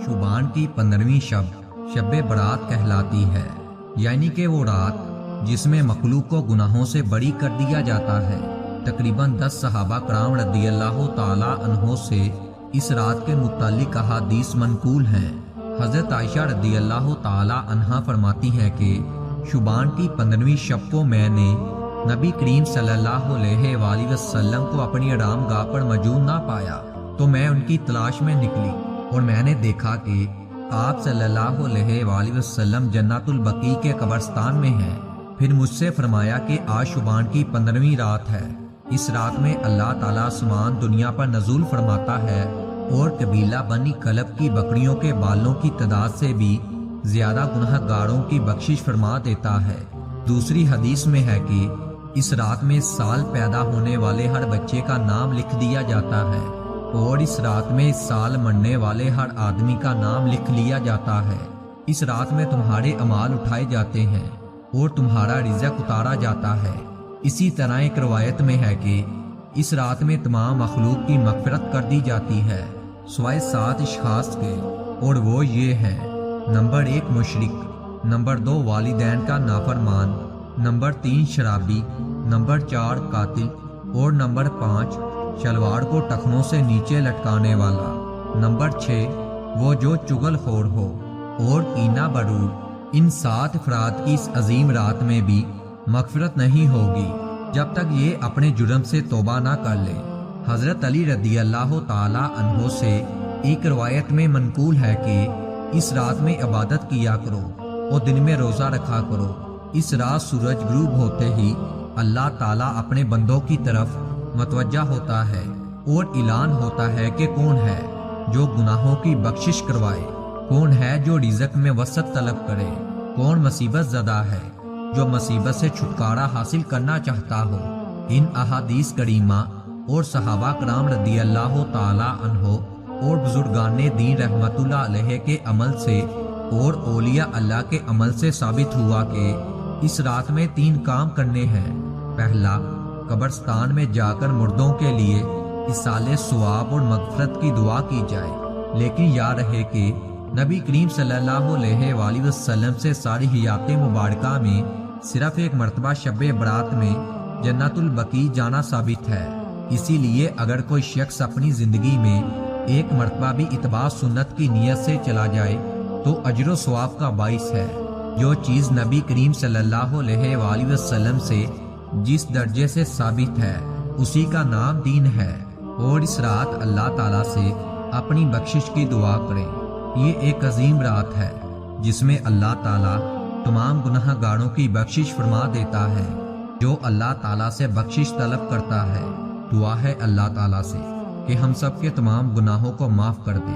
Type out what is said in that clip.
शुबान की 15वीं शब बरात कहलाती है, यानी कि वो रात जिसमें मखलूक को गुनाहों से बरी कर दिया जाता है। तकरीबन 10 सहाबा कराम रदियल्लाहु ताला अन्हो से इस रात के मुतालिक अहादीस मनकूल हैं। हज़रत आयशा रदियल्लाहु ताला अन्हा फरमाती हैं कि शुबान की 15वीं शब को मैंने नबी करीम सल्लल्लाहु अलैहि वसल्लम को अपनी आरामगाह पर मौजूद ना पाया, तो मैं उनकी तलाश में निकली और मैंने देखा कि आप सल्लल्लाहु अलैहि वसल्लम जन्नतुल बकी के कब्रिस्तान में हैं। फिर मुझसे फरमाया कि आज शुबान की 15वीं रात है। इस रात में अल्लाह ताला आसमान दुनिया पर नज़ूल फरमाता है और कबीला बनी कलब की बकरियों के बालों की तादाद से भी ज्यादा गुनहगारों की बख्शिश फरमा देता है। दूसरी हदीस में है कि इस रात में साल पैदा होने वाले हर बच्चे का नाम लिख दिया जाता है और इस रात में साल मरने वाले हर आदमी का नाम लिख लिया जाता है। इस रात में तुम्हारे अमाल उठाए जाते हैं और तुम्हारा रिज़्क उतारा जाता है। इसी तरह एक रवायत में है कि इस रात में तमाम मखलूक की मग़फ़िरत कर दी जाती है सिवाय 7 अशख़ास के, और वो ये हैं: नंबर 1 मुशरिक, नंबर 2 वालिदैन का नाफरमान, नंबर 3 शराबी, नंबर 4 कातिल और नंबर 5 शलवार को टखनों से नीचे लटकाने वाला, नंबर 6 वो जो चुगलखोर हो और कीना बरूर। इन 7 अफराद की इस अजीम रात में भी मग़फ़िरत नहीं होगी जब तक ये अपने जुर्म से तौबा ना कर ले। हज़रत अली रदियल्लाहु ताला अन्हो से एक रवायत में मनकूल है कि इस रात में इबादत किया करो और दिन में रोज़ा रखा करो। इस रात सूरज गुरूब होते ही अल्लाह ताला अपने बंदों की तरफ मतवज्जा होता है और ऐलान होता है कि कौन है जो गुनाहों की बख्शिश करवाए, कौन है जो रिज़्क में वसअत तलब करे, कौन मुसीबत ज़दा है जो मुसीबत से छुटकारा हासिल करना चाहता हो। इन अहादीस करीमा और सहाबा कराम रदियल्लाहु ताला अन्हो और बुजुर्गाने दीन रहमतुल्लाह अलैहि के अमल से और औलिया अल्लाह के अमल से साबित हुआ कि इस रात में 3 काम करने हैं। पहला, कब्रिस्तान में जाकर मुर्दों के लिए इसाले सवाब और मग़फ़िरत की दुआ की जाए। लेकिन याद रहे कि नबी करीम सल्लल्लाहु अलैहि वसल्लम से सारी हयात मुबारका में सिर्फ एक मरतबा शब बरात में जन्नतुल बकी जाना साबित है। इसीलिए अगर कोई शख्स अपनी ज़िंदगी में एक मरतबा भी इत्बा सुन्नत की नीयत से चला जाए तो अजर सवाब का बाइस है। जो चीज़ नबी करीम सल्लल्लाहु अलैहि वसल्लम से जिस दर्जे से साबित है उसी का नाम दीन है। और इस रात अल्लाह ताला से अपनी बख्शिश की दुआ करें। ये एक अजीम रात है जिसमें अल्लाह ताला तमाम गुनाहगारों की बख्शिश फरमा देता है। जो अल्लाह ताला से बख्शिश तलब करता है, दुआ है अल्लाह ताला से कि हम सब के तमाम गुनाहों को माफ़ कर दे।